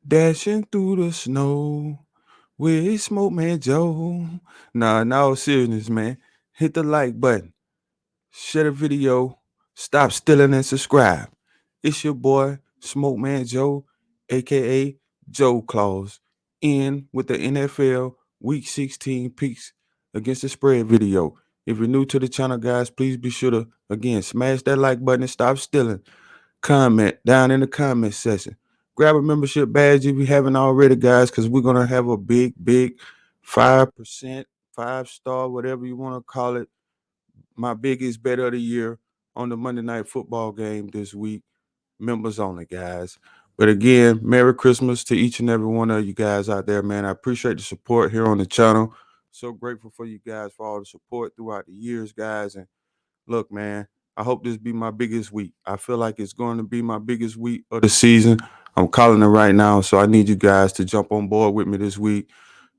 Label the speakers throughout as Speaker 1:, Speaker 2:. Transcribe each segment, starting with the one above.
Speaker 1: Dashing through the snow with Smoke Man Joe. Nah, in all seriousness, man, hit the like button, share the video, stop stealing and subscribe. It's your boy, Smoke Man Joe, aka Joe Claus, in with the NFL Week 16 picks against the spread video. If you're new to the channel, guys, please be sure to, again, smash that like button and stop stealing. Comment down in the comment section. Grab a membership badge if you haven't already, guys, because we're gonna have a big 5%, 5-star, whatever you want to call it. My biggest bet of the year on the Monday night football game this week. Members only, guys. But again, Merry Christmas to each and every one of you guys out there, man. I appreciate the support here on the channel. So grateful for you guys for all the support throughout the years, guys. And look, man, I hope this be my biggest week. I feel like it's going to be my biggest week of the season. I'm calling it right now, so I need you guys to jump on board with me this week.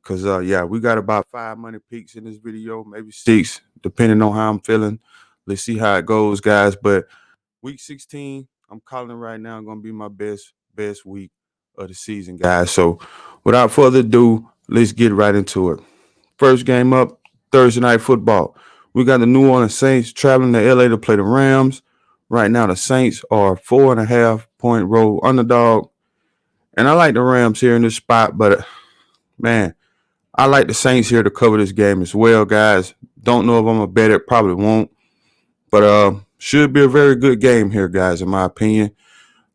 Speaker 1: Cause yeah, we got about 5 money picks in this video, maybe 6, depending on how I'm feeling. Let's see how it goes, guys. But week 16, I'm calling it right now, gonna be my best week of the season, guys. So without further ado, let's get right into it. First game up, Thursday night football. We got the New Orleans Saints traveling to LA to play the Rams. Right now, the Saints are 4.5 point road underdog. And I like the Rams here in this spot, but man, I like the Saints here to cover this game as well, guys. Don't know if I'm a bet it, probably won't. But should be a very good game here, guys, in my opinion.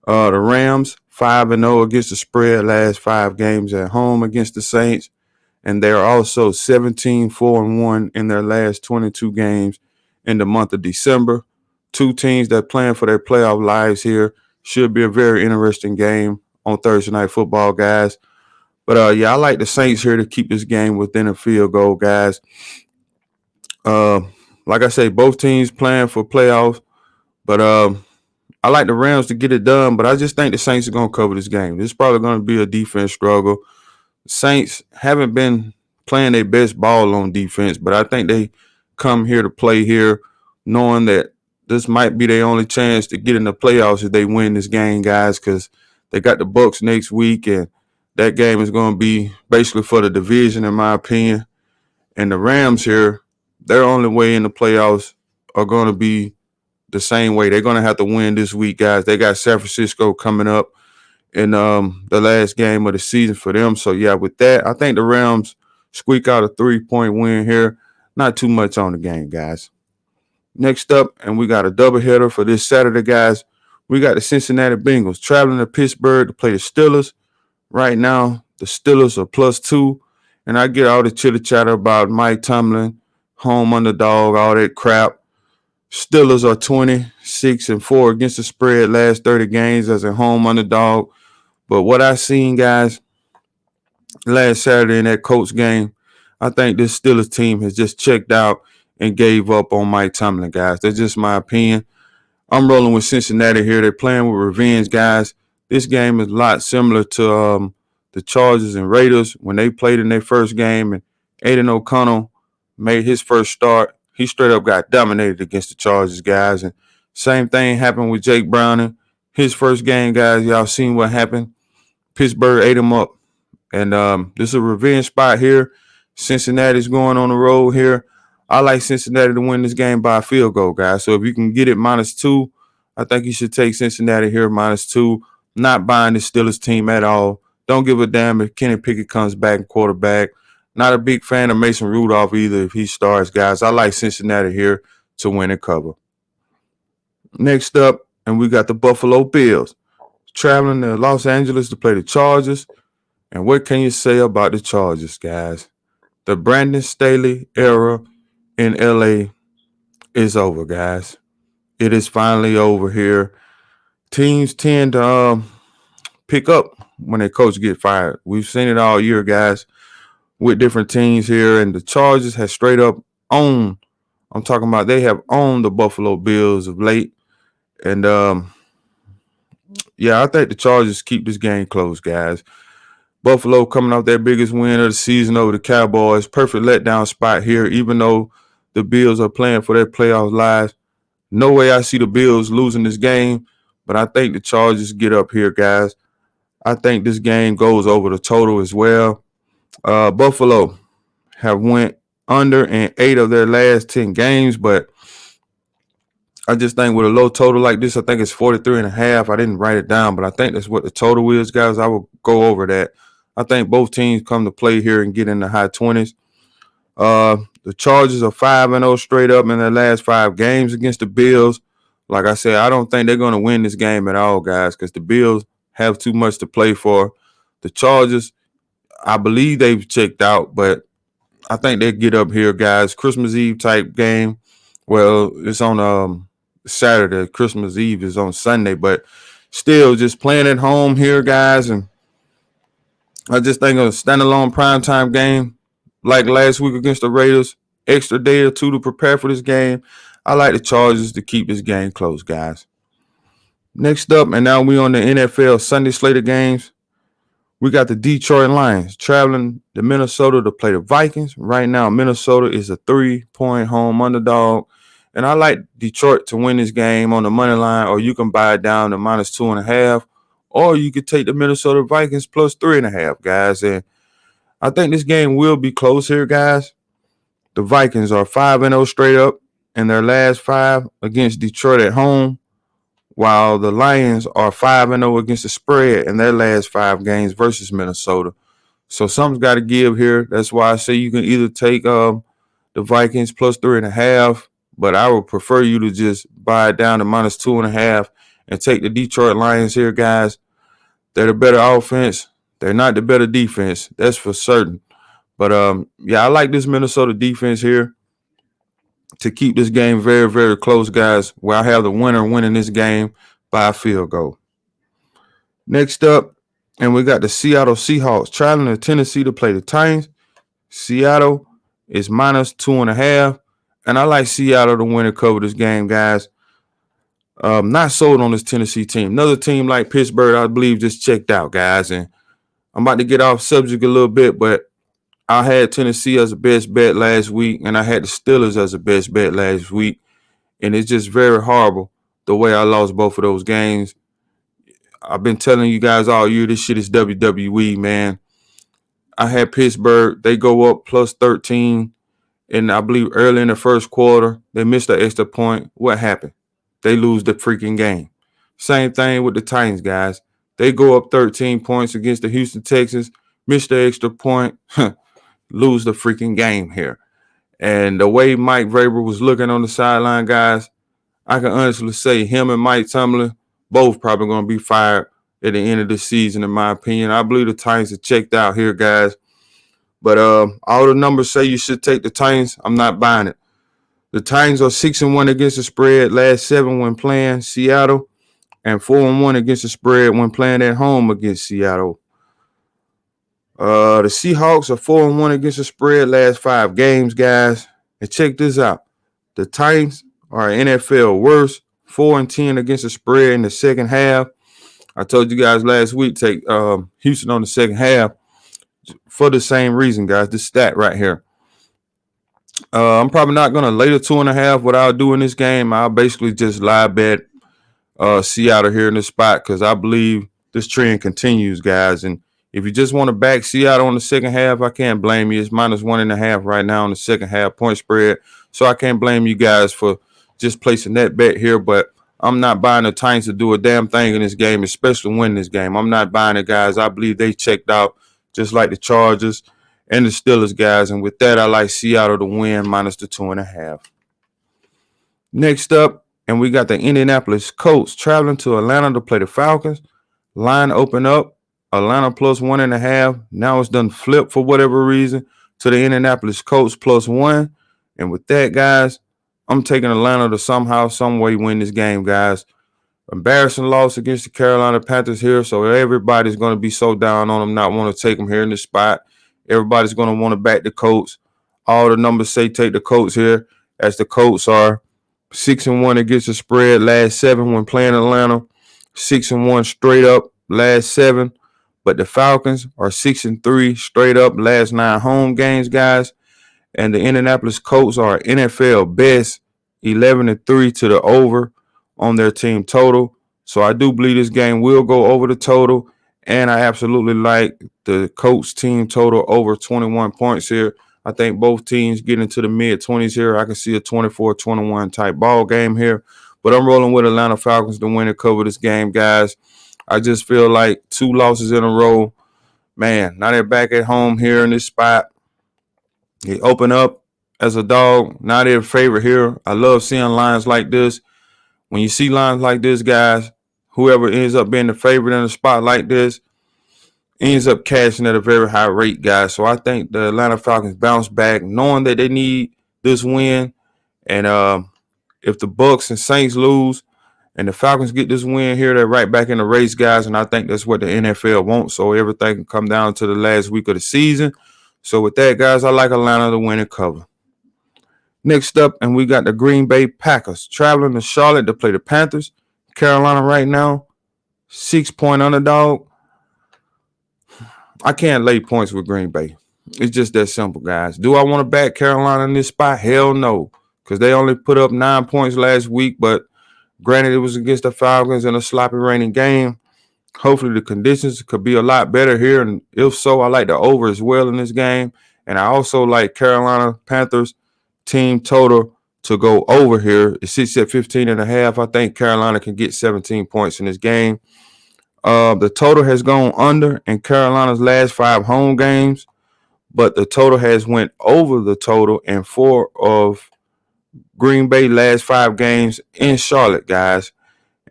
Speaker 1: The Rams 5-0 against the spread last 5 games at home against the Saints. And they're also 17-4-1 in their last 22 games in the month of December. Two teams that playing for their playoff lives here. Should be a very interesting game on Thursday night football, guys. But yeah, I like the Saints here to keep this game within a field goal, guys. Uh, like I say, both teams playing for playoffs, but I like the Rams to get it done. But I just think the Saints are gonna cover this game. This is probably gonna be a defense struggle. Saints haven't been playing their best ball on defense, but I think they come here to play here, knowing that this might be their only chance to get in the playoffs if they win this game, guys. Because they got the Bucs next week, and that game is going to be basically for the division, in my opinion. And the Rams here, their only way in the playoffs are going to be the same way. They're going to have to win this week, guys. They got San Francisco coming up in the last game of the season for them. So yeah, with that, I think the Rams squeak out a 3-point win here. Not too much on the game, guys. Next up, and we got a doubleheader for this Saturday, guys. We got the Cincinnati Bengals traveling to Pittsburgh to play the Steelers. Right now, the Steelers are +2, and I get all the chitter chatter about Mike Tomlin, home underdog, all that crap. Steelers are 26-4 against the spread last 30 games as a home underdog. But what I seen, guys, last Saturday in that Colts game, I think this Steelers team has just checked out and gave up on Mike Tomlin, guys. That's just my opinion. I'm rolling with Cincinnati here. They're playing with revenge, guys. This game is a lot similar to the Chargers and Raiders when they played in their first game, and Aiden O'Connell made his first start. He straight up got dominated against the Chargers, guys. And same thing happened with Jake Browning. His first game, guys, y'all seen what happened. Pittsburgh ate him up. And this is a revenge spot here. Cincinnati's going on the road here. I like Cincinnati to win this game by a field goal, guys. So if you can get it -2, I think you should take Cincinnati here -2. Not buying the Steelers team at all. Don't give a damn if Kenny Pickett comes back and quarterback. Not a big fan of Mason Rudolph either if he starts, guys. I like Cincinnati here to win and cover. Next up, and we got the Buffalo Bills traveling to Los Angeles to play the Chargers. And what can you say about the Chargers, guys? The Brandon Staley era in LA is over, guys. It is finally over here. Teams tend to pick up when their coach get fired. We've seen it all year, guys, with different teams here. And the Chargers have straight up owned. I'm talking about they have owned the Buffalo Bills of late. And yeah, I think the Chargers keep this game close, guys. Buffalo coming off their biggest win of the season over the Cowboys. Perfect letdown spot here, even though the Bills are playing for their playoff lives. No way I see the Bills losing this game, but I think the Chargers get up here, guys. I think this game goes over the total as well. Buffalo have went under in 8 of their last 10 games, but I just think with a low total like this, I think it's 43.5. I didn't write it down, but I think that's what the total is, guys. I will go over that. I think both teams come to play here and get in the high 20s. The Chargers are 5-0 straight up in their last 5 games against the Bills. Like I said, I don't think they're going to win this game at all, guys, because the Bills have too much to play for. The Chargers, I believe they've checked out, but I think they get up here, guys. Christmas Eve type game. Well, it's on Saturday. Christmas Eve is on Sunday, but still just playing at home here, guys. And I just think a standalone primetime game like last week against the Raiders, extra day or two to prepare for this game. I like the Chargers to keep this game close, guys. Next up, and now we on the NFL Sunday slate of games. We got the Detroit Lions traveling to Minnesota to play the Vikings. Right now, Minnesota is a 3-point home underdog. And I like Detroit to win this game on the money line, or you can buy it down to -2.5, or you could take the Minnesota Vikings plus 3.5, guys. And I think this game will be close here, guys. The Vikings are 5-0 straight up in their last 5 against Detroit at home, while the Lions are 5-0 against the spread in their last 5 games versus Minnesota. So something's got to give here. That's why I say you can either take the Vikings plus 3.5, but I would prefer you to just buy it down to -2.5 and take the Detroit Lions here, guys. They're the better offense. They're not the better defense. That's for certain. But yeah, I like this Minnesota defense here to keep this game very, very close, guys, where I have the winner winning this game by a field goal. Next up, and we got the Seattle Seahawks traveling to Tennessee to play the Titans. Seattle is -2.5, and I like Seattle to win and cover this game, guys. Not sold on this Tennessee team. Another team like Pittsburgh, I believe, just checked out, guys. And I'm about to get off subject a little bit, but I had Tennessee as a best bet last week, and I had the Steelers as a best bet last week. And it's just very horrible the way I lost both of those games. I've been telling you guys all year this shit is WWE, man. I had Pittsburgh. They go up plus 13. And I believe early in the first quarter, they missed an extra point. What happened? They lose the freaking game. Same thing with the Titans, guys. They go up 13 points against the Houston Texans, miss the extra point, lose the freaking game here. And the way Mike Vrabel was looking on the sideline, guys, I can honestly say him and Mike Tomlin both probably going to be fired at the end of the season, in my opinion. I believe the Titans are checked out here, guys. But all the numbers say you should take the Titans. I'm not buying it. The Titans are 6-1 against the spread last 7 when playing Seattle, and 4-1 against the spread when playing at home against Seattle. The Seahawks are 4-1 against the spread last 5 games, guys. And check this out. The Titans are NFL worst, 4-10 against the spread in the second half. I told you guys last week, take Houston on the second half for the same reason, guys. This stat right here. I'm probably not going to lay the 2.5. What I'll do in this game, I'll basically just live bet Seattle here in this spot because I believe this trend continues, guys. And if you just want to back Seattle on the second half, I can't blame you. It's -1.5 right now on the second half point spread. So I can't blame you guys for just placing that bet here. But I'm not buying the Titans to do a damn thing in this game, especially win this game. I'm not buying it, guys. I believe they checked out just like the Chargers and the Steelers, guys. And with that, I like Seattle to win -2.5. Next up, and we got the Indianapolis Colts traveling to Atlanta to play the Falcons. Line open up. Atlanta plus 1.5. Now it's done flipped for whatever reason to the Indianapolis Colts plus 1. And with that, guys, I'm taking Atlanta to somehow, some way win this game, guys. Embarrassing loss against the Carolina Panthers here, so everybody's going to be so down on them, not want to take them here in this spot. Everybody's going to want to back the Colts. All the numbers say take the Colts here, as the Colts are 6-1 against the spread last 7 when playing Atlanta, 6-1 straight up last 7. But the Falcons are 6-3 straight up last 9 home games, guys. And the Indianapolis Colts are NFL best 11-3 to the over on their team total. So I do believe this game will go over the total. And I absolutely like the Colts team total over 21 points here. I think both teams get into the mid-20s here. I can see a 24-21 type ball game here. But I'm rolling with Atlanta Falcons to win and cover this game, guys. I just feel like 2 losses in a row. Man, now they're back at home here in this spot. They open up as a dog. Now they're a favorite here. I love seeing lines like this. When you see lines like this, guys, whoever ends up being the favorite in a spot like this ends up cashing at a very high rate, guys. So I think the Atlanta Falcons bounce back, knowing that they need this win. And if the Bucs and Saints lose and the Falcons get this win here, they're right back in the race, guys. And I think that's what the NFL wants. So everything can come down to the last week of the season. So with that, guys, I like Atlanta to win and cover. Next up, and we got the Green Bay Packers traveling to Charlotte to play the Panthers. Carolina right now, 6-point underdog. I can't lay points with Green Bay. It's just that simple, guys. Do I want to back Carolina in this spot? Hell no, because they only put up 9 points last week. But granted, it was against the Falcons in a sloppy raining game. Hopefully the conditions could be a lot better here. And if so, I like the over as well in this game. And I also like Carolina Panthers team total to go over here. It sits at 15.5. I think Carolina can get 17 points in this game. The total has gone under in Carolina's last 5 home games, but the total has went over the total in 4 of Green Bay last 5 games in Charlotte, guys.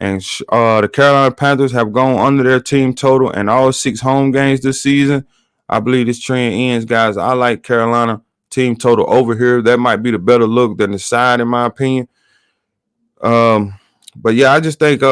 Speaker 1: And the Carolina Panthers have gone under their team total in all 6 home games this season. I believe this trend ends, guys. I like Carolina team total over here. That might be the better look than the side, in my opinion. But yeah, I just think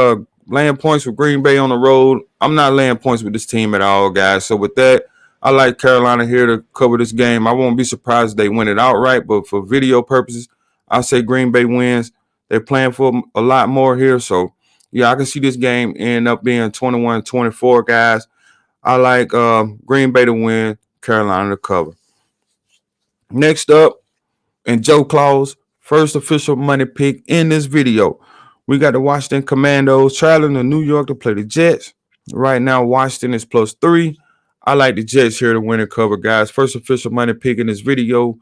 Speaker 1: laying points with Green Bay on the road. I'm not laying points with this team at all, guys. So with that, I like Carolina here to cover this game. I won't be surprised if they win it outright, but for video purposes, I'll say Green Bay wins. They're playing for a lot more here, so yeah, I can see this game end up being 21-24, guys. I like Green Bay to win, Carolina to cover. Next up, and Joe Claus, first official money pick in this video. We got the Washington Commandos traveling to New York to play the Jets. Right now, Washington is +3. I like the Jets here to win and cover, guys. First official money pick in this video.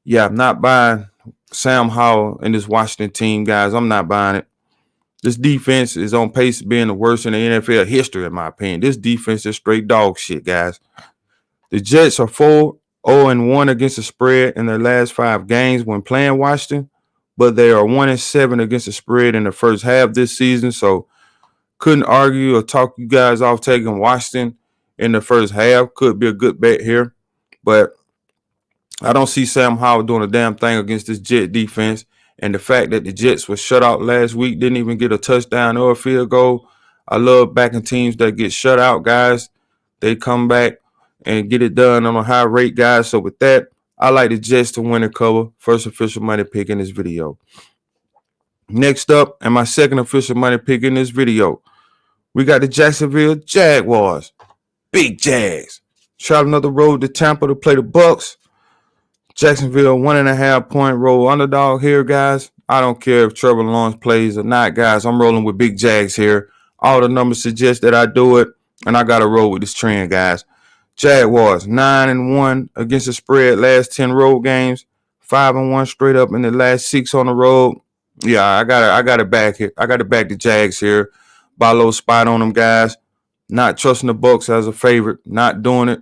Speaker 1: Yeah, I'm not buying Sam Howell and this Washington team, guys. I'm not buying it. This defense is on pace to being the worst in the NFL history, in my opinion. This defense is straight dog shit, guys. The Jets are 4-0-1 against the spread in their last 5 games when playing Washington, but they are 1-7 against the spread in the first half this season. So couldn't argue or talk you guys off taking Washington in the first half. Could be a good bet here, but I don't see Sam Howell doing a damn thing against this Jet defense. And the fact that the Jets were shut out last week, didn't even get a touchdown or a field goal. I love backing teams that get shut out, guys. They come back and get it done on a high rate, guys. So with that, I like the Jets to win and cover. First official money pick in this video. Next up, and my second official money pick in this video, we got the Jacksonville Jaguars. Big Jags. Traveling up the road to Tampa to play the Bucs. Jacksonville 1.5-point roll underdog here, guys. I don't care if Trevor Lawrence plays or not, guys. I'm rolling with Big Jags here. All the numbers suggest that I do it, and I got to roll with this trend, guys. Jaguars 9-1 against the spread last 10 road games, 5-1 straight up in the last 6 on the road. Yeah, I got to back it. I got to back the Jags here. Buy a little spot on them, guys. Not trusting the Bucs as a favorite. Not doing it.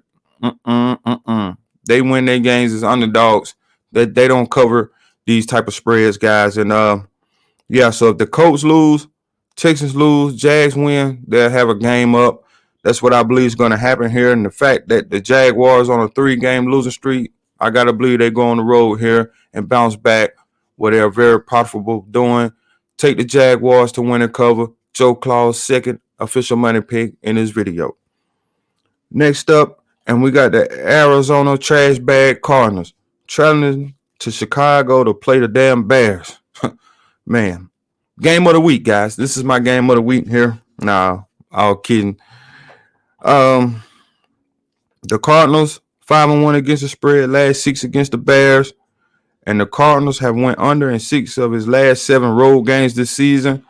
Speaker 1: They win their games as underdogs. They don't cover these type of spreads, guys. And yeah, so if the Colts lose, Texans lose, Jags win, they'll have a game up. That's what I believe is going to happen here. And the fact that the Jaguars on a 3-game losing streak, I got to believe they go on the road here and bounce back what they're very profitable doing. Take the Jaguars to win and cover. Joe Claus, second official money pick in this video. Next up, and we got the Arizona trash bag Cardinals traveling to Chicago to play the damn Bears. Man, game of the week, guys. This is my game of the week here. Nah, all kidding. The Cardinals 5-1 against the spread, last 6 against the Bears, and the Cardinals have went under in 6 of his last 7 road games this season.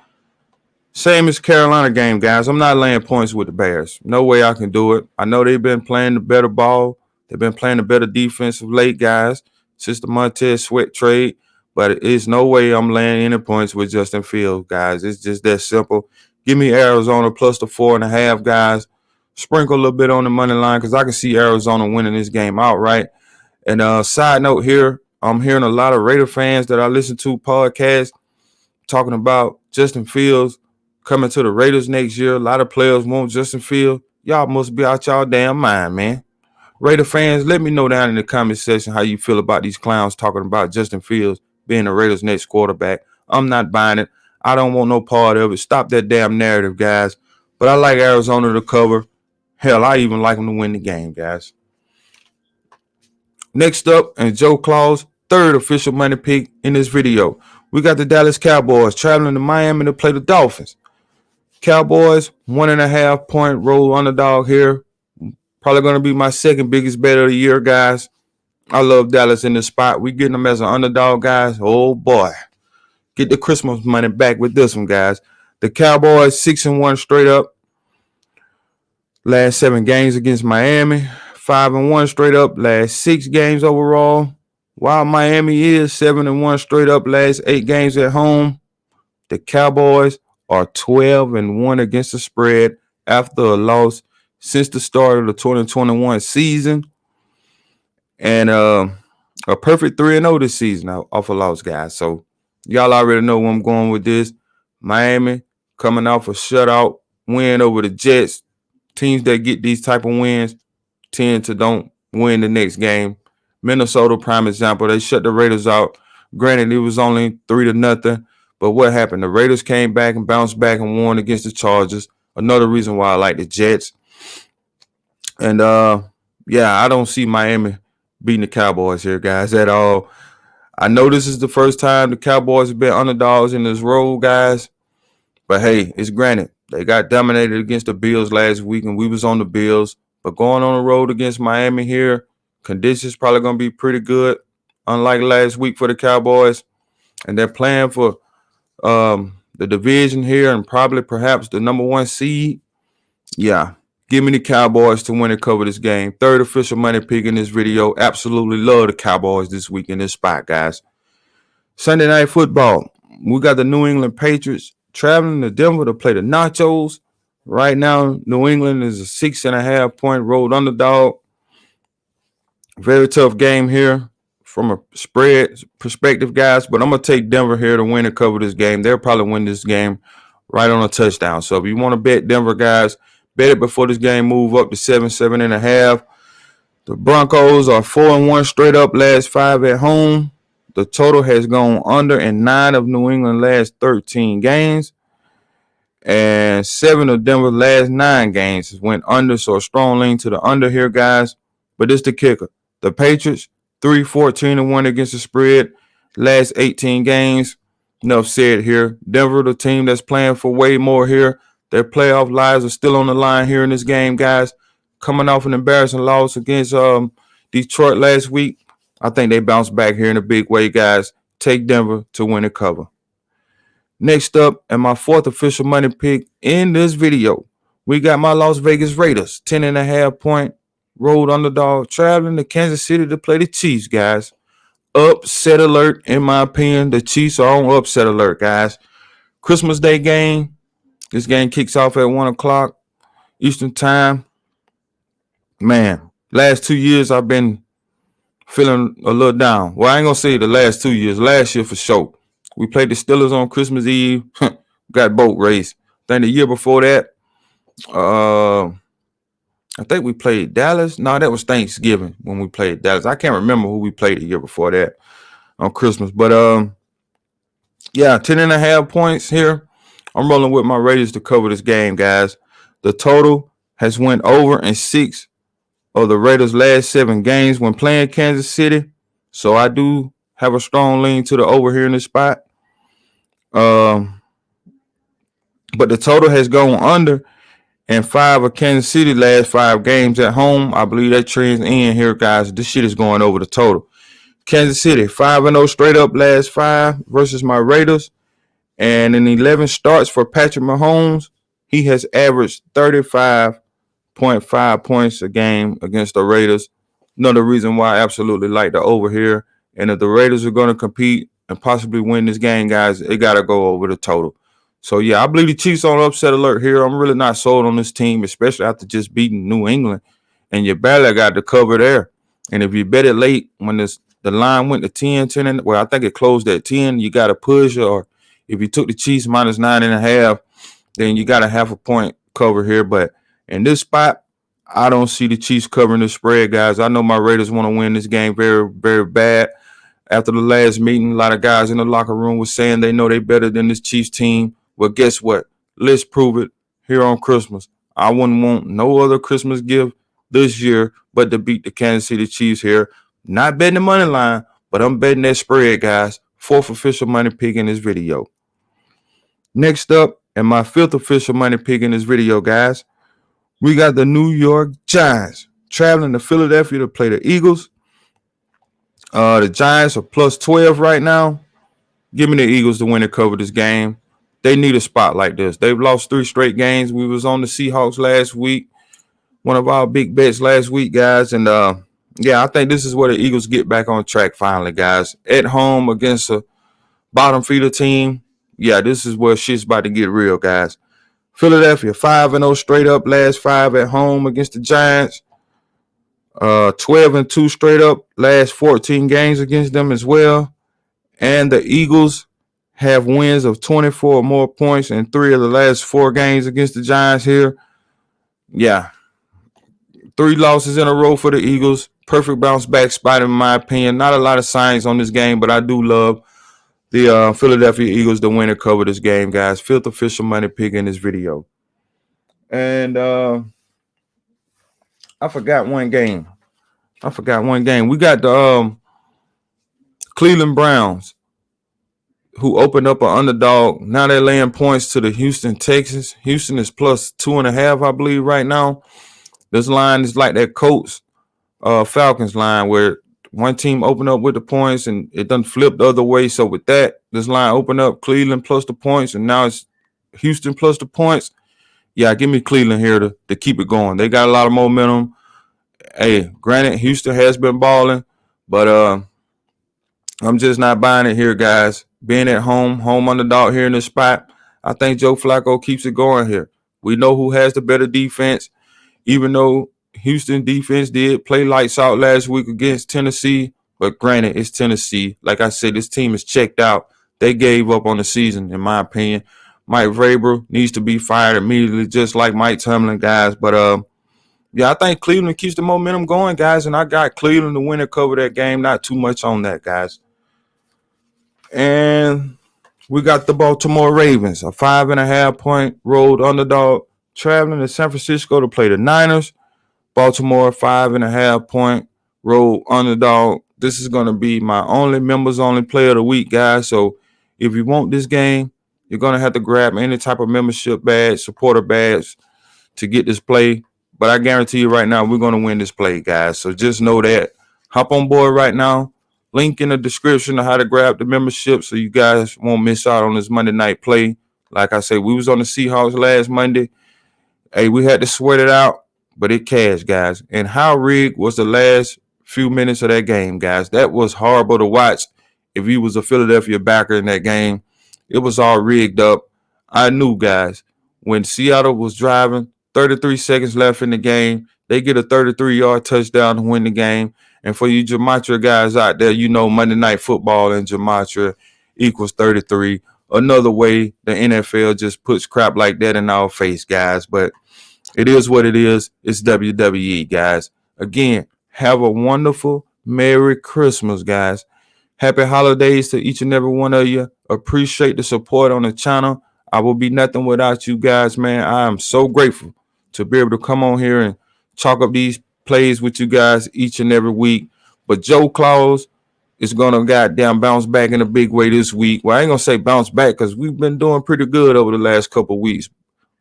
Speaker 1: Same as Carolina game, guys. I'm not laying points with the Bears. No way I can do it. I know they've been playing the better ball. They've been playing the better defense of late, guys, since the Montez Sweat trade. But it's no way I'm laying any points with Justin Fields, guys. It's just that simple. Give me Arizona plus the 4.5, guys. Sprinkle a little bit on the money line because I can see Arizona winning this game outright. And side note here, I'm hearing a lot of Raider fans that I listen to podcasts talking about Justin Fields coming to the Raiders next year. A lot of players want Justin Fields. Y'all must be out y'all damn mind, man. Raider fans, let me know down in the comment section how you feel about these clowns talking about Justin Fields being the Raiders' next quarterback. I'm not buying it. I don't want no part of it. Stop that damn narrative, guys. But I like Arizona to cover. Hell, I even like them to win the game, guys. Next up, and Joe Claw's third official money pick in this video. We got the Dallas Cowboys traveling to Miami to play the Dolphins. Cowboys, 1.5 point roll underdog here. Probably going to be my second biggest bet of the year, guys. I love Dallas in this spot. We getting them as an underdog, guys. Oh, boy. Get the Christmas money back with this one, guys. The Cowboys, 6-1 straight up. Last 7 games against Miami. 5-1 straight up. Last 6 games overall. While Miami is 7-1 straight up. Last 8 games at home. The Cowboys are 12-1 against the spread after a loss since the start of the 2021 season. And a perfect 3-0 this season off a loss, guys. So y'all already know where I'm going with this. Miami coming off a shutout win over the Jets. Teams that get these type of wins tend to don't win the next game. Minnesota, prime example. They shut the Raiders out. Granted, it was only 3-0. But what happened? The Raiders came back and bounced back and won against the Chargers. Another reason why I like the Jets. And, I don't see Miami beating the Cowboys here, guys, at all. I know this is the first time the Cowboys have been underdogs in this role, guys. But, hey, it's granted. They got dominated against the Bills last week, and we was on the Bills. But going on the road against Miami here, conditions probably going to be pretty good, unlike last week for the Cowboys. And they're playing for the division here and probably perhaps the number 1 seed. Yeah, give me the Cowboys to win and cover this game. Third official money pick in this video. Absolutely love the Cowboys this week in this spot, guys. Sunday Night Football. We got the New England Patriots traveling to Denver to play the Nachos. Right now, New England is a 6.5 point road underdog. Very tough game here from a spread perspective, guys. But I'm going to take Denver here to win and cover this game. They'll probably win this game right on a touchdown. So if you want to bet Denver, guys, bet it before this game move up to 7.5. The Broncos are 4-1 straight up last 5 at home. The total has gone under in 9 of New England's last 13 games. And 7 of Denver's last 9 games went under. So a strong lean to the under here, guys. But it's the kicker. The Patriots, 3-14-1 against the spread. Last 18 games. Enough said here. Denver, the team that's playing for way more here. Their playoff lives are still on the line here in this game, guys. Coming off an embarrassing loss against Detroit last week. I think they bounced back here in a big way, guys. Take Denver to win and cover. Next up, and my fourth official money pick in this video, we got my Las Vegas Raiders, 10.5 point road underdog, traveling to Kansas City to play the Chiefs, guys. Upset alert, in my opinion. The Chiefs are on upset alert, guys. Christmas Day game. This game kicks off at 1 o'clock Eastern time. Man, last 2 years I've been feeling a little down. Well, I ain't going to say the last 2 years. Last year for sure. We played the Steelers on Christmas Eve. Got boat race. Then the year before that, I think we played Dallas. No, that was Thanksgiving when we played Dallas. I can't remember who we played the year before that on Christmas. But, 10.5 points here. I'm rolling with my Raiders to cover this game, guys. The total has went over in 6 of the Raiders' last 7 games when playing Kansas City. So I do have a strong lean to the over here in this spot. But the total has gone under in 5 of Kansas City's last 5 games at home. I believe that trend's in here, guys. This shit is going over the total. Kansas City, 5-0 straight up last 5 versus my Raiders. And in 11 starts for Patrick Mahomes, he has averaged 35.5 points a game against the Raiders. Another reason why I absolutely like the over here. And if the Raiders are going to compete and possibly win this game, guys, it got to go over the total. So, yeah, I believe the Chiefs on upset alert here. I'm really not sold on this team, especially after just beating New England. And you barely got the cover there. And if you bet it late when the line went to 10, well, I think it closed at 10, you got to push. Or if you took the Chiefs minus 9.5, then you got a half a point cover here. But in this spot, I don't see the Chiefs covering the spread, guys. I know my Raiders want to win this game very, very bad. After the last meeting, a lot of guys in the locker room were saying they know they're better than this Chiefs team. Well, guess what? Let's prove it here on Christmas. I wouldn't want no other Christmas gift this year but to beat the Kansas City Chiefs here. Not betting the money line, but I'm betting that spread, guys. Fourth official money pick in this video. Next up, and my fifth official money pick in this video, guys, we got the New York Giants traveling to Philadelphia to play the Eagles. The Giants are plus 12 right now. Give me the Eagles to win and cover this game. They need a spot like this. They've lost 3 straight games. We was on the Seahawks last week, one of our big bets last week, guys. And, yeah, I think this is where the Eagles get back on track finally, guys. At home against a bottom feeder team. Yeah, this is where shit's about to get real, guys. Philadelphia 5-0 straight up, last 5 at home against the Giants. 12-2 straight up, last 14 games against them as well. And the Eagles have wins of 24 or more points in 3 of the last 4 games against the Giants here. Yeah. 3 losses in a row for the Eagles. Perfect bounce back spot in my opinion. Not a lot of signs on this game, but I do love the Philadelphia Eagles to win and cover this game, guys. Fifth official money pick in this video. And I forgot one game. We got the Cleveland Browns, who opened up an underdog. Now they're laying points to the Houston Texans. Houston is plus 2.5, I believe, right now. This line is like that Colts Falcons line where one team opened up with the points and it done flipped the other way. So with that, this line opened up Cleveland plus the points, and now it's Houston plus the points. Yeah, give me Cleveland here to keep it going. They got a lot of momentum. Hey, granted, Houston has been balling, but I'm just not buying it here, guys. Being at home underdog here in this spot, I think Joe Flacco keeps it going here. We know who has the better defense, even though Houston defense did play lights out last week against Tennessee. But granted, it's Tennessee. Like I said, this team is checked out. They gave up on the season, in my opinion. Mike Vrabel needs to be fired immediately, just like Mike Tomlin, guys. But yeah, I think Cleveland keeps the momentum going, guys, and I got Cleveland to win and cover that game. Not too much on that, guys. And we got the Baltimore Ravens, a 5.5 point road underdog, traveling to San Francisco to play the Niners. Baltimore 5.5 point road underdog. This is going to be my only members only play of the week, guys. So if you want this game, you're going to have to grab any type of membership badge, supporter badge to get this play. But I guarantee you right now, we're going to win this play, guys. So just know that. Hop on board right now. Link in the description of how to grab the membership so you guys won't miss out on this Monday night play. Like I said, we was on the Seahawks last Monday. Hey, we had to sweat it out, but it cashed, guys. And how rigged was the last few minutes of that game, guys? That was horrible to watch if you was a Philadelphia backer in that game. It was all rigged up. I knew, guys, when Seattle was driving, 33 seconds left in the game, they get a 33-yard touchdown to win the game. And for you gematria guys out there, you know Monday Night Football and gematria equals 33. Another way the NFL just puts crap like that in our face, guys. But it is what it is. It's WWE, guys. Again, have a wonderful Merry Christmas, guys. Happy holidays to each and every one of you. Appreciate the support on the channel. I will be nothing without you guys, man. I am so grateful to be able to come on here and chalk up these plays with you guys each and every week. But Joe Claus is going to goddamn bounce back in a big way this week. Well, I ain't going to say bounce back because we've been doing pretty good over the last couple of weeks.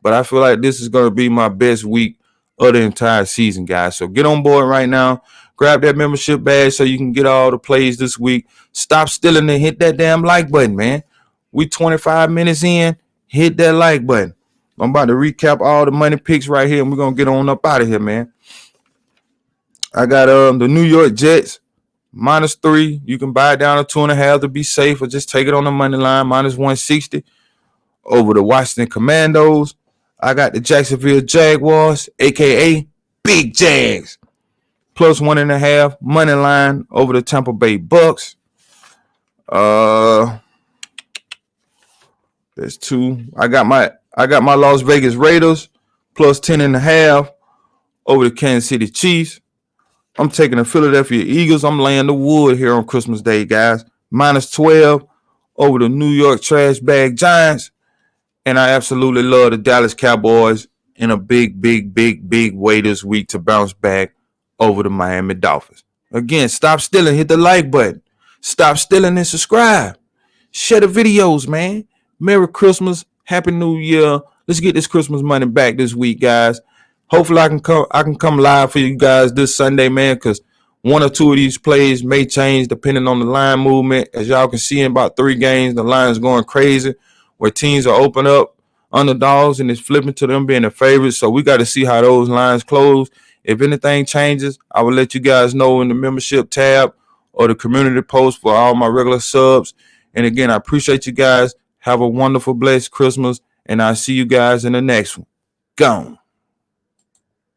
Speaker 1: But I feel like this is going to be my best week of the entire season, guys. So get on board right now. Grab that membership badge so you can get all the plays this week. Stop stealing and hit that damn like button, man. We 25 minutes in. Hit that like button. I'm about to recap all the money picks right here, and we're gonna get on up out of here, man. I got the New York Jets -3. You can buy it down to 2.5 to be safe, or just take it on the money line -160 over the Washington Commandos. I got the Jacksonville Jaguars, aka Big Jags, +1.5 money line over the Tampa Bay Bucks. There's 2. I got my Las Vegas Raiders +10.5 over the Kansas City Chiefs. I'm taking the Philadelphia Eagles. I'm laying the wood here on Christmas Day, guys. -12 over the New York Trash Bag Giants. And I absolutely love the Dallas Cowboys in a big way this week to bounce back over the Miami Dolphins. Again, stop stealing. Hit the like button. Stop stealing and subscribe. Share the videos, man. Merry Christmas. Happy New Year. Let's get this Christmas money back this week, guys. Hopefully I can come live for you guys this Sunday, man, because 1 or 2 of these plays may change depending on the line movement. As y'all can see in about 3 games, the line's going crazy where teams are open up underdogs and it's flipping to them being the favorites. So we got to see how those lines close. If anything changes, I will let you guys know in the membership tab or the community post for all my regular subs. And again, I appreciate you guys. Have a wonderful, blessed Christmas, and I'll see you guys in the next one. Gone.